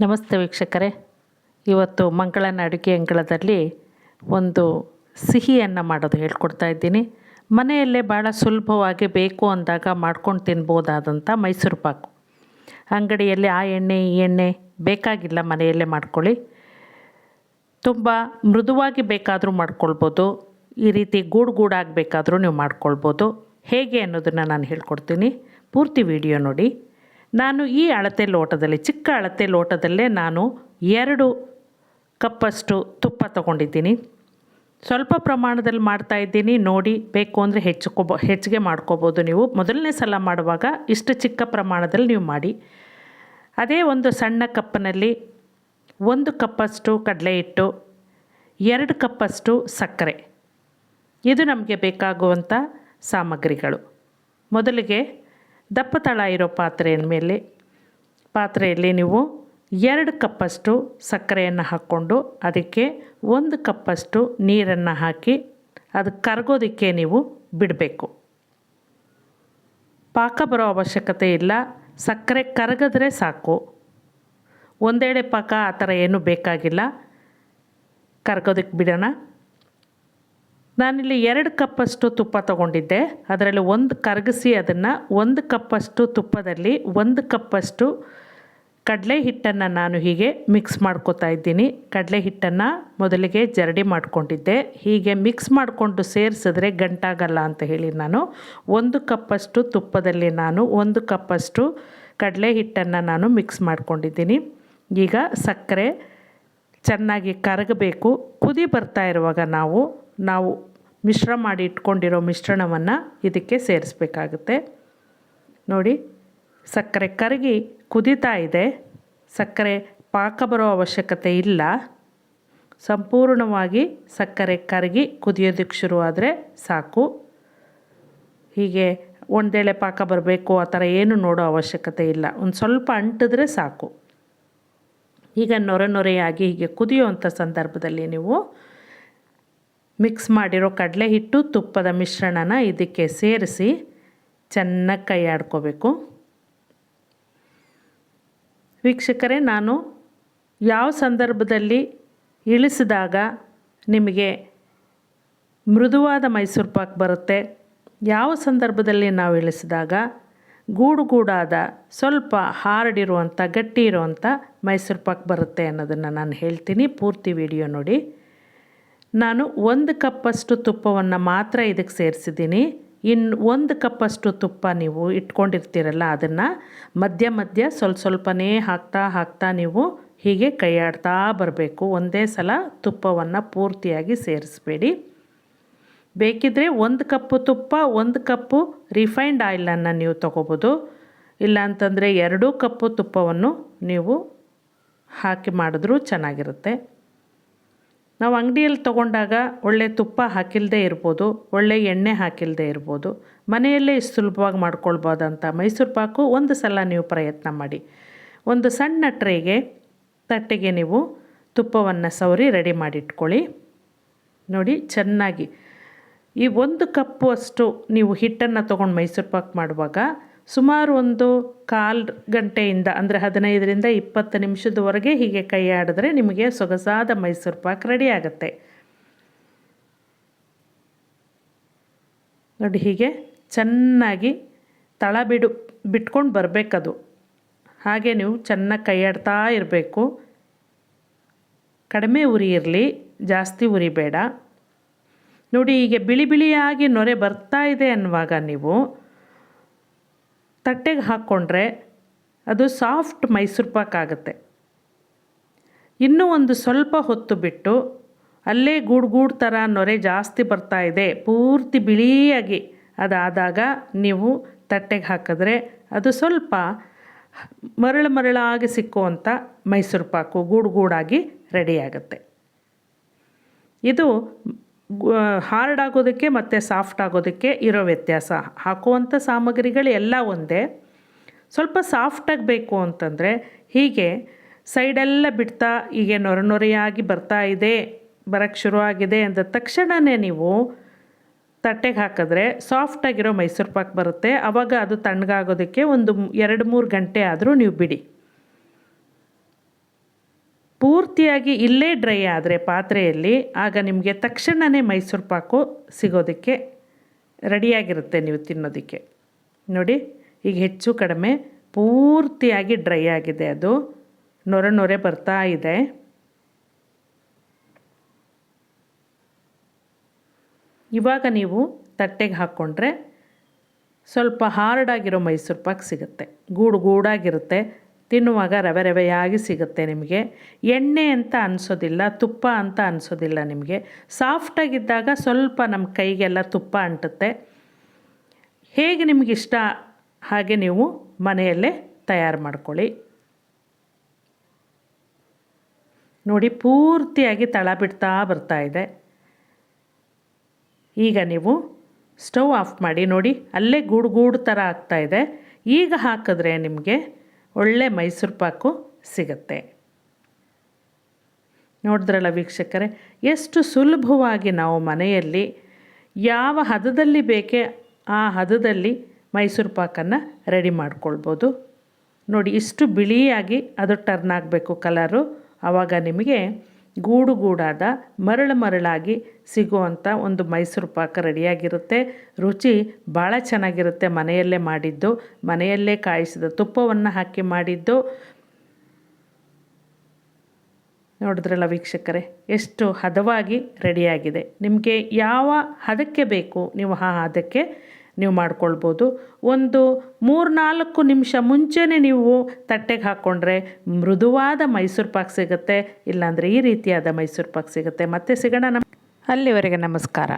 ನಮಸ್ತೆ ವೀಕ್ಷಕರೇ, ಇವತ್ತು ಮಂಗಳನ ಅಡುಗೆ ಅಂಗಳದಲ್ಲಿ ಒಂದು ಸಿಹಿಯನ್ನು ಮಾಡೋದು ಹೇಳ್ಕೊಡ್ತಾ ಇದ್ದೀನಿ. ಮನೆಯಲ್ಲೇ ಭಾಳ ಸುಲಭವಾಗಿ ಬೇಕು ಅಂದಾಗ ಮಾಡ್ಕೊಂಡು ತಿನ್ಬೋದಾದಂಥ ಮೈಸೂರು ಪಾಕು. ಅಂಗಡಿಯಲ್ಲಿ ಆ ಎಣ್ಣೆ ಈ ಎಣ್ಣೆ ಬೇಕಾಗಿಲ್ಲ, ಮನೆಯಲ್ಲೇ ಮಾಡ್ಕೊಳ್ಳಿ. ತುಂಬ ಮೃದುವಾಗಿ ಬೇಕಾದರೂ ಮಾಡ್ಕೊಳ್ಬೋದು, ಈ ರೀತಿ ಗೂಡಾಗಿ ಬೇಕಾದರೂ ನೀವು ಮಾಡ್ಕೊಳ್ಬೋದು. ಹೇಗೆ ಅನ್ನೋದನ್ನು ನಾನು ಹೇಳ್ಕೊಡ್ತೀನಿ, ಪೂರ್ತಿ ವಿಡಿಯೋ ನೋಡಿ. ನಾನು ಈ ಅಳತೆ ಲೋಟದಲ್ಲಿ, ಚಿಕ್ಕ ಅಳತೆ ಲೋಟದಲ್ಲೇ ನಾನು 2 ಕಪ್ಪಷ್ಟು ತುಪ್ಪ ತೊಗೊಂಡಿದ್ದೀನಿ. ಸ್ವಲ್ಪ ಪ್ರಮಾಣದಲ್ಲಿ ಮಾಡ್ತಾಯಿದ್ದೀನಿ ನೋಡಿ, ಬೇಕು ಅಂದರೆ ಹೆಚ್ಚಿಗೆ ಮಾಡ್ಕೋಬೋದು. ನೀವು ಮೊದಲನೇ ಸಲ ಮಾಡುವಾಗ ಇಷ್ಟು ಚಿಕ್ಕ ಪ್ರಮಾಣದಲ್ಲಿ ನೀವು ಮಾಡಿ. ಅದೇ ಒಂದು ಸಣ್ಣ ಕಪ್ಪಿನಲ್ಲಿ 1 ಕಪ್ಪಷ್ಟು ಕಡಲೆ ಹಿಟ್ಟು, 2 ಕಪ್ಪಷ್ಟು ಸಕ್ಕರೆ, ಇದು ನಮಗೆ ಬೇಕಾಗುವಂಥ ಸಾಮಗ್ರಿಗಳು. ಮೊದಲಿಗೆ ದಪ್ಪ ತಳ ಇರೋ ಪಾತ್ರೆಯಲ್ಲಿ ನೀವು 2 ಕಪ್ಪಷ್ಟು ಸಕ್ಕರೆಯನ್ನು ಹಾಕ್ಕೊಂಡು ಅದಕ್ಕೆ 1 ಕಪ್ಪಷ್ಟು ನೀರನ್ನು ಹಾಕಿ ಅದು ಕರಗೋದಕ್ಕೆ ನೀವು ಬಿಡಬೇಕು. ಪಾಕ ಬರೋ ಅವಶ್ಯಕತೆ ಇಲ್ಲ, ಸಕ್ಕರೆ ಕರಗಿದ್ರೆ ಸಾಕು. ಒಂದೆಡೆ ಪಾಕ ಆ ಥರ ಏನೂ ಬೇಕಾಗಿಲ್ಲ, ಕರಗೋದಕ್ಕೆ ಬಿಡೋಣ. ನಾನಿಲ್ಲಿ 2 ಕಪ್ಪಷ್ಟು ತುಪ್ಪ ತೊಗೊಂಡಿದ್ದೆ, ಅದರಲ್ಲಿ 1 ಕರಗಿಸಿ ಅದನ್ನು 1 ಕಪ್ಪಷ್ಟು ತುಪ್ಪದಲ್ಲಿ 1 ಕಪ್ಪಷ್ಟು ಕಡಲೆ ಹಿಟ್ಟನ್ನು ನಾನು ಹೀಗೆ ಮಿಕ್ಸ್ ಮಾಡ್ಕೋತಾ ಇದ್ದೀನಿ. ಕಡಲೆ ಹಿಟ್ಟನ್ನು ಮೊದಲಿಗೆ ಜರಡಿ ಮಾಡ್ಕೊಂಡಿದ್ದೆ, ಹೀಗೆ ಮಿಕ್ಸ್ ಮಾಡಿಕೊಂಡು ಸೇರಿಸಿದ್ರೆ ಗಂಟಾಗಲ್ಲ ಅಂತ ಹೇಳಿ ನಾನು 1 ಕಪ್ಪಷ್ಟು ತುಪ್ಪದಲ್ಲಿ ನಾನು 1 ಕಪ್ಪಷ್ಟು ಕಡಲೆ ಹಿಟ್ಟನ್ನು ನಾನು ಮಿಕ್ಸ್ ಮಾಡ್ಕೊಂಡಿದ್ದೀನಿ. ಈಗ ಸಕ್ಕರೆ ಚೆನ್ನಾಗಿ ಕರಗಬೇಕು. ಕುದಿ ಬರ್ತಾ ಇರುವಾಗ ನಾವು ಮಿಶ್ರ ಮಾಡಿ ಇಟ್ಕೊಂಡಿರೋ ಮಿಶ್ರಣವನ್ನು ಇದಕ್ಕೆ ಸೇರಿಸ್ಬೇಕಾಗುತ್ತೆ. ನೋಡಿ, ಸಕ್ಕರೆ ಕರಗಿ ಕುದೀತಾ ಇದೆ. ಸಕ್ಕರೆ ಪಾಕ ಬರೋ ಅವಶ್ಯಕತೆ ಇಲ್ಲ, ಸಂಪೂರ್ಣವಾಗಿ ಸಕ್ಕರೆ ಕರಗಿ ಕುದಿಯೋದಕ್ಕೆ ಶುರುವಾದರೆ ಸಾಕು. ಹೀಗೆ ಒಂದೇಳೆ ಪಾಕ ಬರಬೇಕು ಆ ಥರ ಏನು ನೋಡೋ ಅವಶ್ಯಕತೆ ಇಲ್ಲ, ಒಂದು ಸ್ವಲ್ಪ ಅಂಟಿದ್ರೆ ಸಾಕು. ಈಗ ನೊರೆಯಾಗಿ ಹೀಗೆ ಕುದಿಯುವಂಥ ಸಂದರ್ಭದಲ್ಲಿ ನೀವು ಮಿಕ್ಸ್ ಮಾಡಿರೋ ಕಡಲೆ ಹಿಟ್ಟು ತುಪ್ಪದ ಮಿಶ್ರಣನ ಇದಕ್ಕೆ ಸೇರಿಸಿ ಚೆನ್ನಾಗಿ ಕೈ ಆಡ್ಕೋಬೇಕು. ವೀಕ್ಷಕರೇ, ನಾನು ಯಾವ ಸಂದರ್ಭದಲ್ಲಿ ಇಳಿಸಿದಾಗ ನಿಮಗೆ ಮೃದುವಾದ ಮೈಸೂರು ಪಾಕ್ ಬರುತ್ತೆ, ಯಾವ ಸಂದರ್ಭದಲ್ಲಿ ನಾವು ಇಳಿಸಿದಾಗ ಗೂಡಾದ ಸ್ವಲ್ಪ ಹಾರ್ಡ್ ಇರುವಂಥ ಗಟ್ಟಿ ಇರುವಂಥ ಮೈಸೂರು ಪಾಕ್ ಬರುತ್ತೆ ಅನ್ನೋದನ್ನು ನಾನು ಹೇಳ್ತೀನಿ. ಪೂರ್ತಿ ವಿಡಿಯೋ ನೋಡಿ. ನಾನು 1 ಕಪ್ಪಷ್ಟು ತುಪ್ಪವನ್ನು ಮಾತ್ರ ಇದಕ್ಕೆ ಸೇರಿಸಿದ್ದೀನಿ. ಇನ್ನು 1 ಕಪ್ಪಷ್ಟು ತುಪ್ಪ ನೀವು ಇಟ್ಕೊಂಡಿರ್ತೀರಲ್ಲ, ಅದನ್ನು ಮಧ್ಯ ಸ್ವಲ್ಪನೇ ಹಾಕ್ತಾ ನೀವು ಹೀಗೆ ಕೈಯಾಡ್ತಾ ಬರಬೇಕು. ಒಂದೇ ಸಲ ತುಪ್ಪವನ್ನು ಪೂರ್ತಿಯಾಗಿ ಸೇರಿಸಬೇಡಿ. ಬೇಕಿದ್ದರೆ 1 ಕಪ್ಪು ತುಪ್ಪ 1 ಕಪ್ಪು ರಿಫೈನ್ಡ್ ಆಯಿಲನ್ನು ನೀವು ತೊಗೋಬೋದು. ಇಲ್ಲ ಅಂತಂದರೆ 2 ಕಪ್ಪು ತುಪ್ಪವನ್ನು ನೀವು ಹಾಕಿ ಮಾಡಿದ್ರೂ ಚೆನ್ನಾಗಿರುತ್ತೆ. ನಾವು ಅಂಗಡಿಯಲ್ಲಿ ತೊಗೊಂಡಾಗ ಒಳ್ಳೆ ತುಪ್ಪ ಹಾಕಿಲ್ಲದೆ ಇರ್ಬೋದು, ಒಳ್ಳೆ ಎಣ್ಣೆ ಹಾಕಿಲ್ಲದೆ ಇರ್ಬೋದು. ಮನೆಯಲ್ಲೇ ಇಷ್ಟು ಸುಲಭವಾಗಿ ಮಾಡ್ಕೊಳ್ಬೋದಂಥ ಮೈಸೂರು ಪಾಕು ಒಂದು ಸಲ ನೀವು ಪ್ರಯತ್ನ ಮಾಡಿ. ಒಂದು ಸಣ್ಣ ತಟ್ಟೆಗೆ ನೀವು ತುಪ್ಪವನ್ನು ಸವರಿ ರೆಡಿ ಮಾಡಿಟ್ಕೊಳ್ಳಿ. ನೋಡಿ, ಚೆನ್ನಾಗಿ ಈ 1 ಕಪ್ಪು ಅಷ್ಟು ನೀವು ಹಿಟ್ಟನ್ನು ತೊಗೊಂಡು ಮೈಸೂರು ಪಾಕ್ ಮಾಡುವಾಗ ಸುಮಾರು ಒಂದು 1/4 ಗಂಟೆಯಿಂದ ಅಂದರೆ 15ರಿಂದ 20 ನಿಮಿಷದವರೆಗೆ ಹೀಗೆ ಕೈ ಆಡಿದ್ರೆ ನಿಮಗೆ ಸೊಗಸಾದ ಮೈಸೂರು ಪಾಕ್ ರೆಡಿ ಆಗುತ್ತೆ. ನೋಡಿ, ಹೀಗೆ ಚೆನ್ನಾಗಿ ತಳ ಬಿಟ್ಕೊಂಡು ಬರಬೇಕದು. ಹಾಗೆ ನೀವು ಚೆನ್ನಾಗಿ ಕೈ ಆಡ್ತಾ ಇರಬೇಕು. ಕಡಿಮೆ ಉರಿ ಇರಲಿ, ಜಾಸ್ತಿ ಉರಿ ಬೇಡ. ನೋಡಿ, ಹೀಗೆ ಬಿಳಿಯಾಗಿ ನೊರೆ ಬರ್ತಾ ಇದೆ ಅನ್ನುವಾಗ ನೀವು ತಟ್ಟೆಗೆ ಹಾಕ್ಕೊಂಡ್ರೆ ಅದು ಸಾಫ್ಟ್ ಮೈಸೂರು ಪಾಕ್ ಆಗುತ್ತೆ. ಇನ್ನೂ ಒಂದು ಸ್ವಲ್ಪ ಹೊತ್ತು ಬಿಟ್ಟು ಅಲ್ಲೇ ಗೂಡು ಥರ ನೊರೆ ಜಾಸ್ತಿ ಬರ್ತಾ ಇದೆ, ಪೂರ್ತಿ ಬಿಳಿಯಾಗಿ ಅದಾದಾಗ ನೀವು ತಟ್ಟೆಗೆ ಹಾಕಿದ್ರೆ ಅದು ಸ್ವಲ್ಪ ಮರಳಾಗಿ ಸಿಕ್ಕುವಂಥ ಮೈಸೂರು ಪಾಕು ಗೂಡಾಗಿ ರೆಡಿಯಾಗುತ್ತೆ. ಇದು ಹಾರ್ಡ್ ಆಗೋದಕ್ಕೆ ಮತ್ತು ಸಾಫ್ಟ್ ಆಗೋದಕ್ಕೆ ಇರೋ ವ್ಯತ್ಯಾಸ. ಹಾಕುವಂಥ ಸಾಮಗ್ರಿಗಳು ಎಲ್ಲ ಒಂದೇ. ಸ್ವಲ್ಪ ಸಾಫ್ಟಾಗಿ ಬೇಕು ಅಂತಂದರೆ ಹೀಗೆ ಸೈಡೆಲ್ಲ ಬಿಡ್ತಾ ಹೀಗೆ ನೊರೆಯಾಗಿ ಬರೋಕ್ಕೆ ಶುರುವಾಗಿದೆ ಅಂದ ತಕ್ಷಣವೇ ನೀವು ತಟ್ಟೆಗೆ ಹಾಕಿದ್ರೆ ಸಾಫ್ಟಾಗಿರೋ ಮೈಸೂರು ಪಾಕ್ ಬರುತ್ತೆ. ಆವಾಗ ಅದು ತಣ್ಣಗಾಗೋದಕ್ಕೆ ಒಂದು 2-3 ಗಂಟೆ ಆದರೂ ನೀವು ಬಿಡಿ. ಪೂರ್ತಿಯಾಗಿ ಇಲ್ಲೇ ಡ್ರೈ ಆದರೆ ಪಾತ್ರೆಯಲ್ಲಿ ಆಗ ನಿಮಗೆ ತಕ್ಷಣವೇ ಮೈಸೂರು ಪಾಕು ಸಿಗೋದಕ್ಕೆ ರೆಡಿಯಾಗಿರುತ್ತೆ ನೀವು ತಿನ್ನೋದಕ್ಕೆ. ನೋಡಿ ಈಗ ಹೆಚ್ಚು ಕಡಿಮೆ ಪೂರ್ತಿಯಾಗಿ ಡ್ರೈ ಆಗಿದೆ, ಅದು ನೊರೆ ನೊರೆ ಬರ್ತಾ ಇದೆ. ಇವಾಗ ನೀವು ತಟ್ಟೆಗೆ ಹಾಕ್ಕೊಂಡ್ರೆ ಸ್ವಲ್ಪ ಹಾರ್ಡಾಗಿರೋ ಮೈಸೂರು ಪಾಕು ಸಿಗುತ್ತೆ, ಗೂಡಾಗಿರುತ್ತೆ, ತಿನ್ನುವಾಗ ರವೆ ರವೆಯಾಗಿ ಸಿಗುತ್ತೆ. ನಿಮಗೆ ಎಣ್ಣೆ ಅಂತ ಅನಿಸೋದಿಲ್ಲ, ತುಪ್ಪ ಅಂತ ಅನಿಸೋದಿಲ್ಲ. ನಿಮಗೆ ಸಾಫ್ಟಾಗಿದ್ದಾಗ ಸ್ವಲ್ಪ ನಮ್ಮ ಕೈಗೆಲ್ಲ ತುಪ್ಪ ಅಂಟುತ್ತೆ. ಹೇಗೆ ನಿಮಗಿಷ್ಟ ಹಾಗೆ ನೀವು ಮನೆಯಲ್ಲೇ ತಯಾರು ಮಾಡ್ಕೊಳ್ಳಿ. ನೋಡಿ ಪೂರ್ತಿಯಾಗಿ ತಳ ಬಿಡ್ತಾ ಬರ್ತಾ ಇದೆ. ಈಗ ನೀವು ಸ್ಟವ್ ಆಫ್ ಮಾಡಿ. ನೋಡಿ ಅಲ್ಲೇ ಗೂಡು ಥರ ಆಗ್ತಾಯಿದೆ. ಈಗ ಹಾಕಿದ್ರೆ ನಿಮಗೆ ಒಳ್ಳೆ ಮೈಸೂರು ಪಾಕು ಸಿಗುತ್ತೆ. ನೋಡಿದ್ರಲ್ಲ ವೀಕ್ಷಕರೇ, ಎಷ್ಟು ಸುಲಭವಾಗಿ ನಾವು ಮನೆಯಲ್ಲಿ ಯಾವ ಹದದಲ್ಲಿ ಬೇಕೇ ಆ ಹದದಲ್ಲಿ ಮೈಸೂರು ಪಾಕನ್ನು ರೆಡಿ ಮಾಡ್ಕೊಳ್ಬೋದು. ನೋಡಿ ಇಷ್ಟು ಬಿಳಿಯಾಗಿ ಅದು ಟರ್ನ್ ಆಗಬೇಕು ಕಲರು, ಆವಾಗ ನಿಮಗೆ ಗೂಡಾದ ಮರಳಾಗಿ ಸಿಗುವಂಥ ಒಂದು ಮೈಸೂರು ಪಾಕ ರೆಡಿಯಾಗಿರುತ್ತೆ. ರುಚಿ ಭಾಳ ಚೆನ್ನಾಗಿರುತ್ತೆ. ಮನೆಯಲ್ಲೇ ಮಾಡಿದ್ದು, ಮನೆಯಲ್ಲೇ ಕಾಯಿಸಿದ ತುಪ್ಪವನ್ನು ಹಾಕಿ ಮಾಡಿದ್ದು. ನೋಡಿದ್ರಲ್ಲ ವೀಕ್ಷಕರೇ, ಎಷ್ಟು ಹದವಾಗಿ ರೆಡಿಯಾಗಿದೆ. ನಿಮಗೆ ಯಾವ ಹದಕ್ಕೆ ಬೇಕು ನೀವು ಆ ಹದಕ್ಕೆ ನೀವು ಮಾಡ್ಕೊಳ್ಬೋದು. ಒಂದು 3-4 ನಿಮಿಷ ಮುಂಚೆನೇ ನೀವು ತಟ್ಟೆಗೆ ಹಾಕ್ಕೊಂಡ್ರೆ ಮೃದುವಾದ ಮೈಸೂರು ಪಾಕು ಸಿಗುತ್ತೆ. ಇಲ್ಲಾಂದರೆ ಈ ರೀತಿಯಾದ ಮೈಸೂರು ಪಾಕು ಸಿಗುತ್ತೆ. ಮತ್ತೆ ಸಿಗೋಣ. ಅಲ್ಲಿವರೆಗೆ ನಮಸ್ಕಾರ.